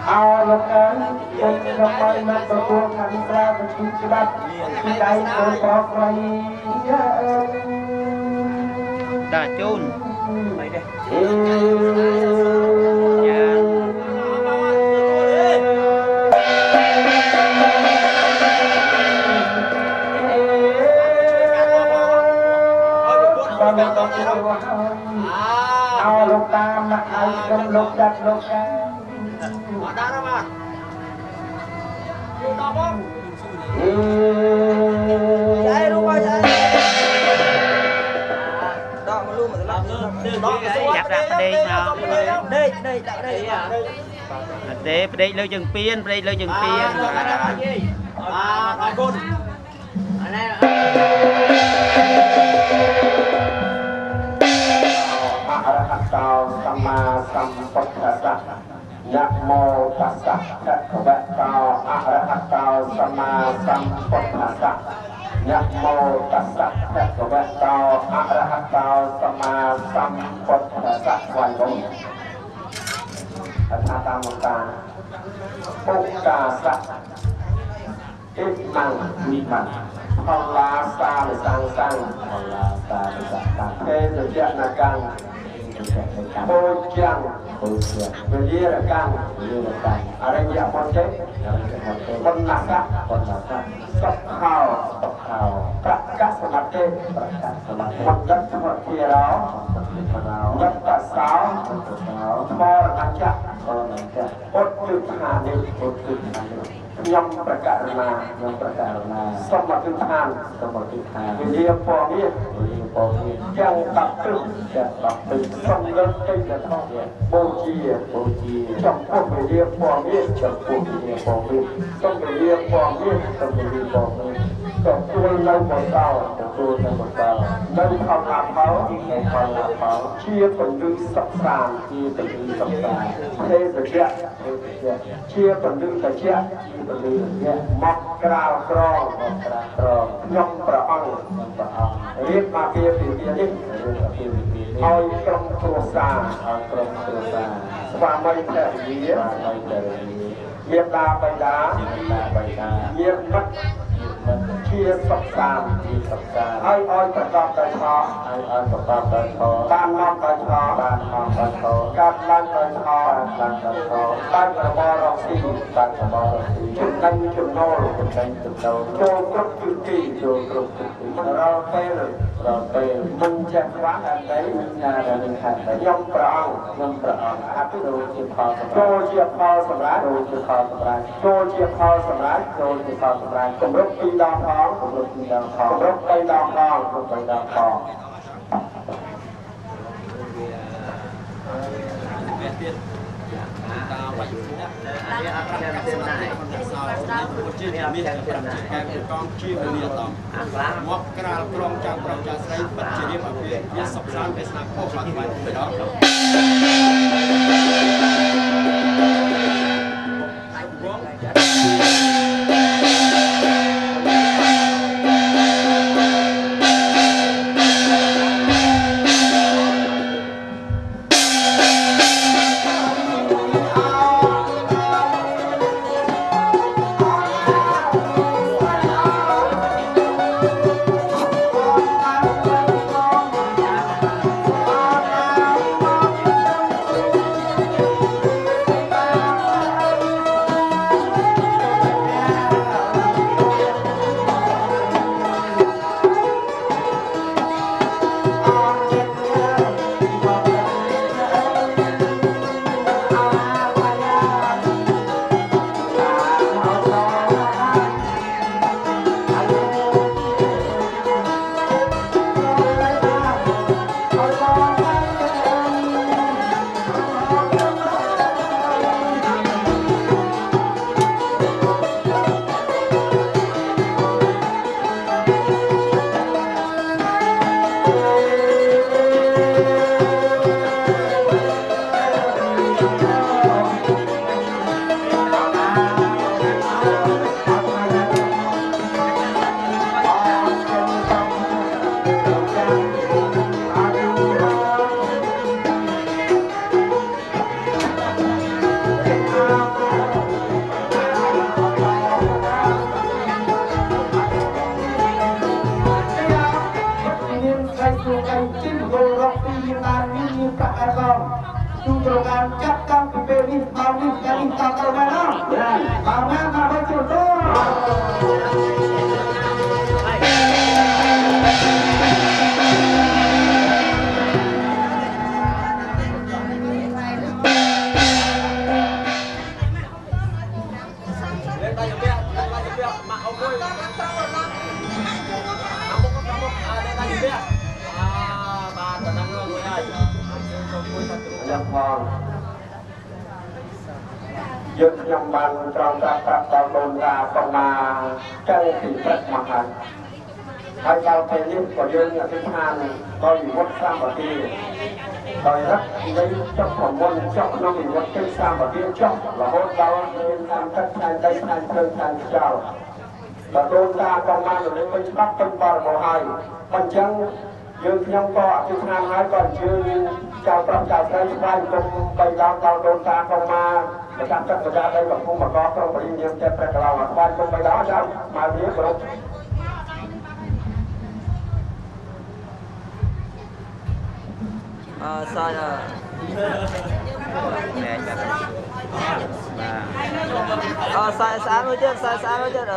ao lúc đó mình gặp ai mà tôi buông thành ra và chúng chỉ bắt khi đây tôi có quay đã chôn mày đây ao lúc ta mà ai cầm lúc đặt lúc ca Đá đó mà. Đá bóng. Chạy luôn rồi chạy. Đó mà luôn mà lắm. chặt ra đây nào Đây đây. đây lơ chừng piên đây lơ chừng piên rồi côn. Arahato sama sambuddhassa Namo tassa bhagavato arahato sama sambuddhassa Namo tassa bhagavato arahato sama sambuddhassa Quay đúng Atthata Mutta Buddhassa Ít năng vi mạnh Hồng la sa để sang sang Hồng la sa để sang sang Thế rồi chuyện là càng Bôi chăng Về lia là càng Ở đây dạ con chết Con nạc á Sắp khảo Các sơ mặt trên Một đất thuật kia đó Nhất cả sáu Mô là năng chắc Ốt chữ hà đi Nhâmประกาศมาสมบัติทานวิริยปอมียังตัดตึงสมเด็จเป็นทองโบจีจำพวกวิริยปอมีสมวิริยปอมีก็ตัวเราหมดเตานั่นทำลาเผาเชี่ยเป็นดื้อสับสานเทศเจ้าเชี่ยเป็นดื้อตะเจ้ามักกราวกรองยมประอังเรียกมาเพียปีนี้เอากรมครัวซาสวามัยแต่เยียบดาไปดาเยียบมัดเชียร์สับสานให้อ้อยประกอบกันชอบ้านนอกกันชอการบ้านกันชอบ้านกระบอกเราสีจุดนั้นจุดโน่โจกรุบจุดจีเราเป็นมันจะคว้าอะไรยมประอังอาทิตย์โจเชียร์พอสำรักกรบปีดองทองกรบไปดองทองមកក្រៅក្រុមចាំប្រចាំស្រីបិទជារៀបអភិវាសុខសាន្តទេសនាពោបាត់បាត់ទៅដល់ ទូប្រការចាប់តាំងពីពេលនេះដល់នេះដល់នេះតទៅមែនអត់បាទមកមកចូលទៅយើងខ្ញុំបានត្រង់ប្រាប់ដល់ដូនតាប៉ុន្មានចឹងពីព្រឹកមកហើយដល់ពេលនេះក៏យើងអធិដ្ឋានដល់វិវត្តសម្បទាដោយរកនៃចុះប្រមុនចុះក្នុងវិវត្តទាំងសម្បទាចុះរហូតដល់មានតាមទឹកផ្នែកដីផ្នែកភ្លើងផ្នែកខ្យល់ដល់ដូនតាប៉ុន្មានលើពេញច្បាប់ពេញបរិបូរណ៍ហើយអញ្ចឹងយើងខ្ញុំក៏អធិដ្ឋានហើយក៏អញ្ជើញចៅប្រុសចៅស្រីស្វែងគុំបីដល់ដូនតាប៉ុន្មានប្រចាំទឹកប្រចាំដីកំពុងមកកក្រុងបរិញ្ញាចិត្តព្រះកន្លងអត់បានគុំបីដល់ចាំមកវាប្រកsai à sai sáng mới chết sai mới chết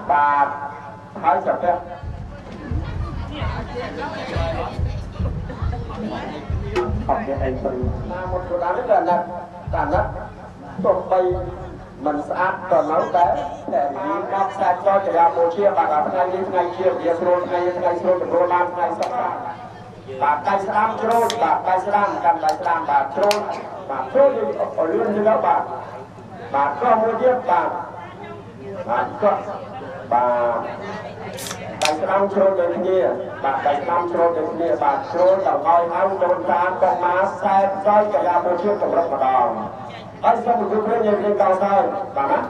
bà thái sập đấy học cái anh phần một số đám rất là đàn đất tụt bay mình sát còn nấu té để đi bóc sát cho trẻ em một chia bà cả ngày chia dia sôi ngày sôi được đôi năm ngày sắp ra bà cây sâm trôi bà cây sâm cầm cây sâm bà trôi đi ở lươn như đó bà có mua tiếp bà có bà cây sâm trôi đến kia bà cây sâm trôi đến kia bà trôi tàu ngồi ăn đồn ta con má sai cho trẻ em một chia cùng rất là đòn anh sẽ một chút nhiều trên cao sai bà má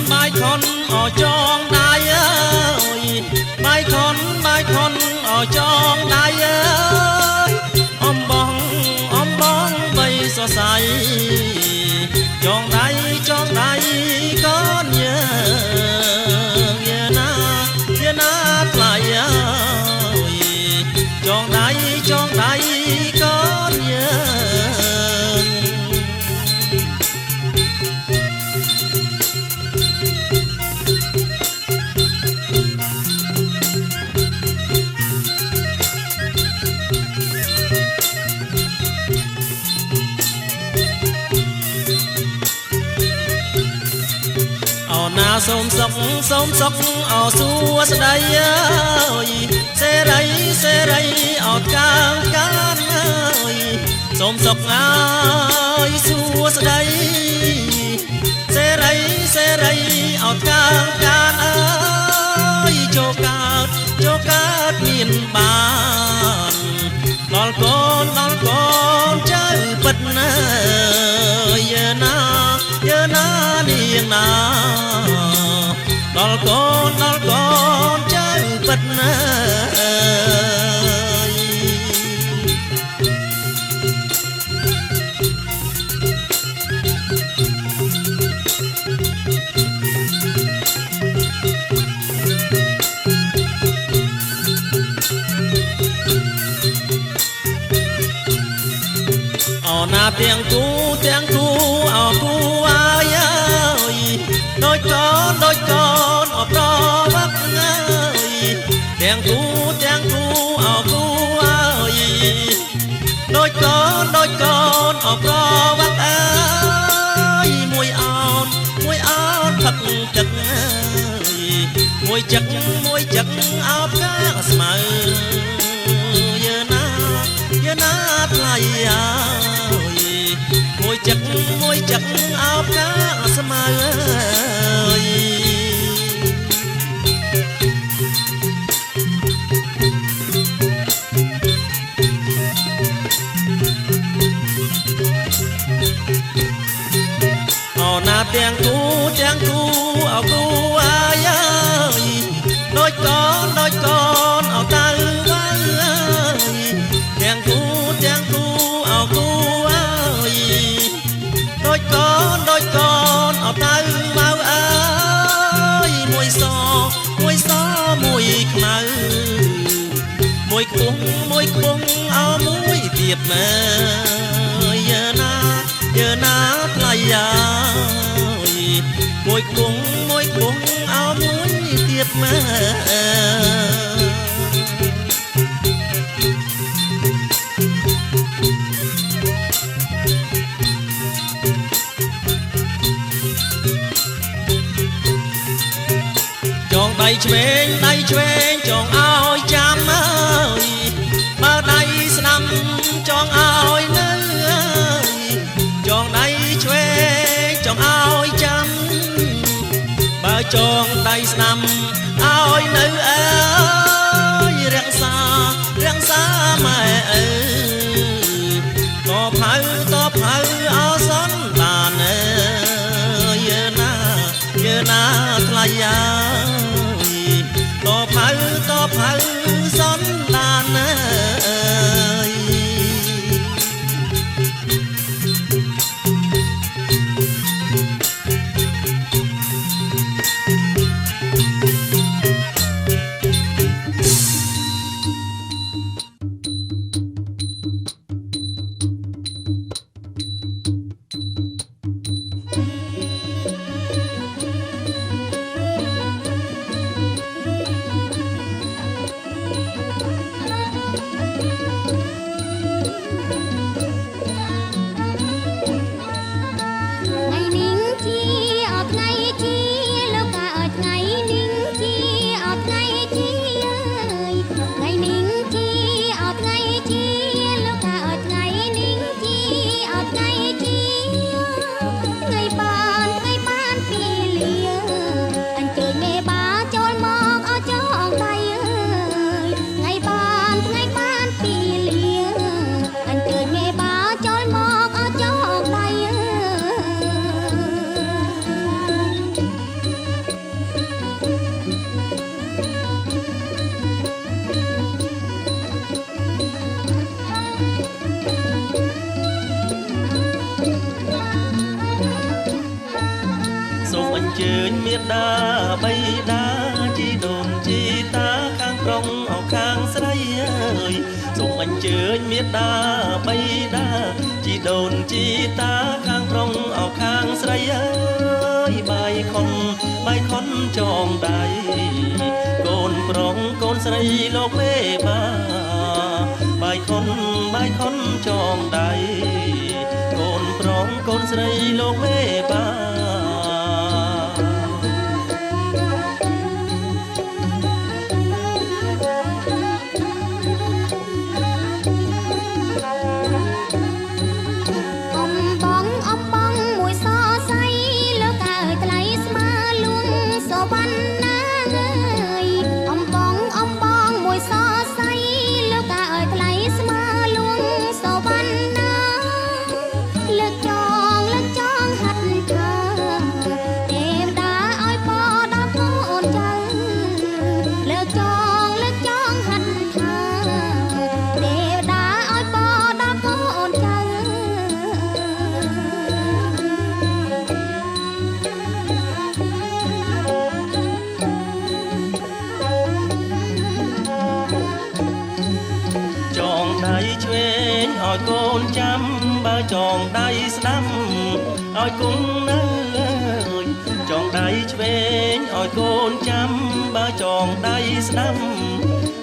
bài khôn ở trong đai ơi bài khôn ở trong đai ơi om bong bay so say trong đai con nhớ na lại ơi trong đai con nhớ na xôm sóc ở xua đây ơi xe đây ở can ơi xôm sóc ơi xua đây xe đây ở can ơi cho cát miền bàn đón con chơi bật ơi giờ na niềng na đón con chơi bật ơi na tiếng cu ở cu ai ơi ដូចកូនអប្រវឹកអើយទាំងគូអោគូអើយដូចកូនអប្រវឹកអើយមួយអោនផឹកទឹកអើយមួយចឹកអោបកាស្មៅយើណាថ្លៃអើយមួយចឹកអោបកាស្មៅអើយអូណាទាំងគូអោគូអាយអើយដូចកូនអោតៅវ៉ាអើយទាំងគូអោគូអើយដូចកូនអោតៅវ៉ាអើយមួយសមួយខ្មៅមួយខ្ពស់អោមួយទៀតមើយើណាថ្លៃអើយមួយខ្ពស់អោមួយទៀតមើចងដៃឆ្វេងចងឲ្យចាំអើយបើដៃស្ដាំចងឲ្យនៅអើយចងដៃឆ្វេងចងឲ្យចាំបើចងដៃស្ដាំឲ្យនៅអើយរក្សាម៉ែអើយតផៅអោសនបានអើយយើណាថ្លៃអើយតផៅសនបានអើយជើញមេដាបៃតាជីដូនជីតាខាងប្រុងអោខាងស្រីអើយសូមអញ្ជើញមេដាបៃតាជីដូនជីតាខាងប្រុងអោខាងស្រីអើយបាយខុនចងដៃកូនប្រុងកូនស្រីលោកមេបាបាយខុនចងដៃកូនប្រុងកូនស្រីលោកមេបាឲ្យកូនចាំបើចងដៃស្ដាំឲ្យគង់នៅចងដៃ ឲ្យកូនចាំបើចងដៃស្ដាំ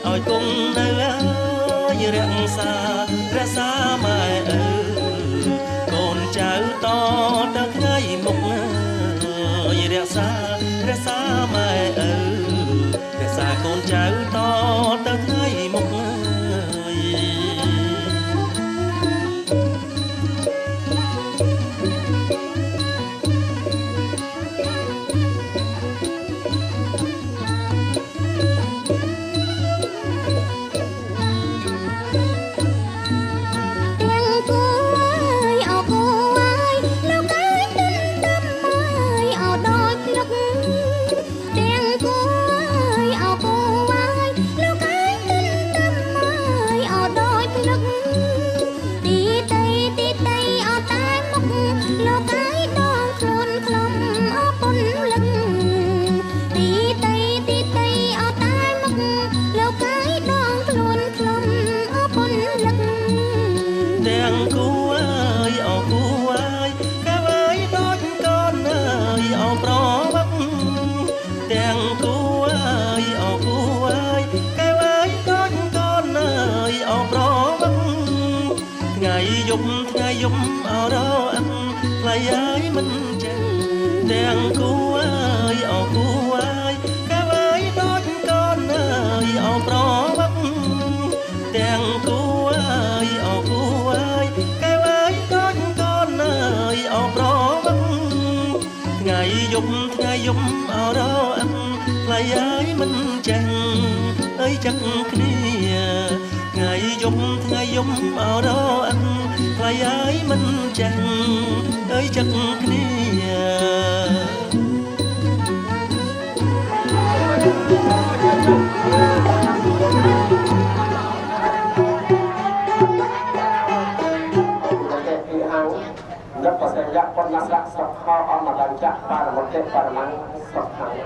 ឲ្យគង់នៅឲ្យរក្សាម៉ែឪកូនចៅតទៅថ្ងៃមុខឲ្យរក្សាម៉ែឪរក្សាកូនចៅតទៅថ្ងៃមុខថ្ងៃយប់អរអិនថ្លៃហើយមិនចេះទាំងគូអើយអគូអើយកែវើយដូចកូនអើយអប្រវឹកទាំងគូអើយអគូអើយកែវើយដូចកូនអើយអប្រវឹកថ្ងៃយប់អរអិនថ្លៃហើយមិនចេះអើយចឹងគ្នាថ្ងៃយប់អរអិនថ្លៃហើយមិនចេះអើយចឹងគ្នាnhất là sẽ dắt con nát dắt sập kho ở mặt đằng chặt ba là một cái ba là mang sập hàng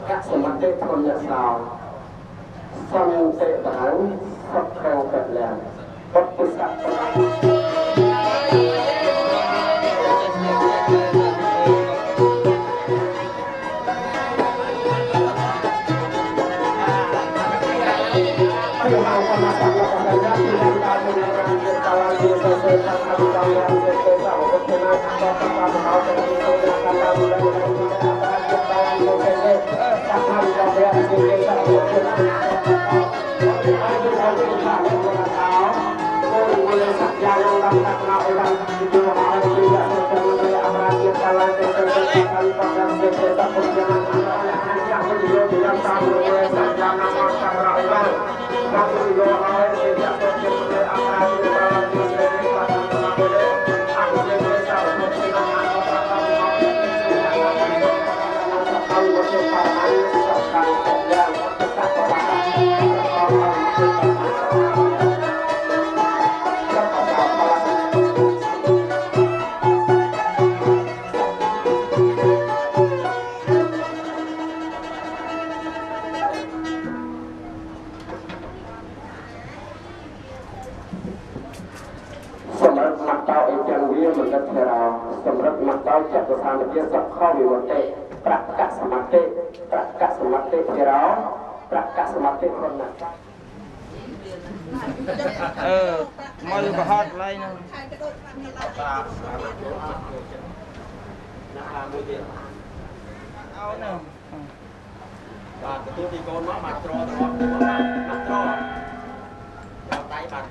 các sự mặt tết con nhật nào xong tệ bán sập hàng kẹt lèn bất cứ sậpមកហត់ឡើយហ្នឹងเอาណាបាទទទួលទីកូនមកមកត្រទៅមកត្រដល់ដៃបាទ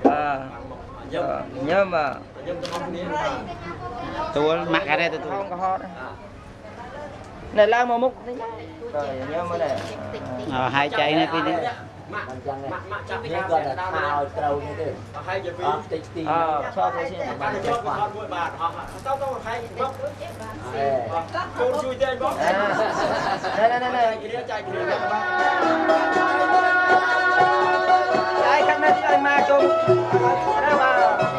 ញឹមបាទញឹមទាំងអស់គ្នាបាទទួលម៉ាក់ការ៉េទទួលក៏ហត់នៅឡើងមកមុខនេះបាទញឹមមកដែរហើយចៃនេះពីនេះម៉ាក់ចាប់នេះគាត់ថាឲ្យត្រូវនេះទេហើយជាពីតិចទីឆោតទៅឈាមបាទចូលគាត់មួយបាទអស់ទៅហើយមកចូលជួយទេបងណែចៃគ្រាចៃខាងនេះឲ្យមកជុំណាបាទ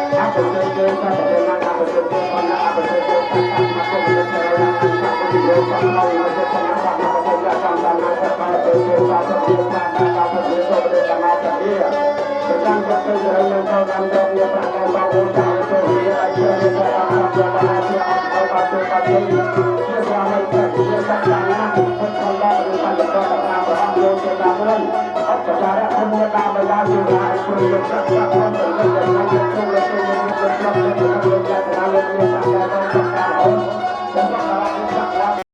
Hãy subscribe cho kênh Ghiền Mì Gõ để không bỏ lỡ những video hấp dẫn យកទៅរយនឹងចូលតាមយកវាប្រាក់ឯបងអូនចាចូលវាឲ្យជាតែអត់យកបានជាអត់ឲ្យបានចូលបានជាស្វាមីជាសក្តានុពលពុទ្ធដល់ឬបញ្ញត្តិតាមព្រះអង្គចូលតាមវិញអត់ចារៈធម្មតាបិតាជាឲ្យព្រមយកសក្តានុពល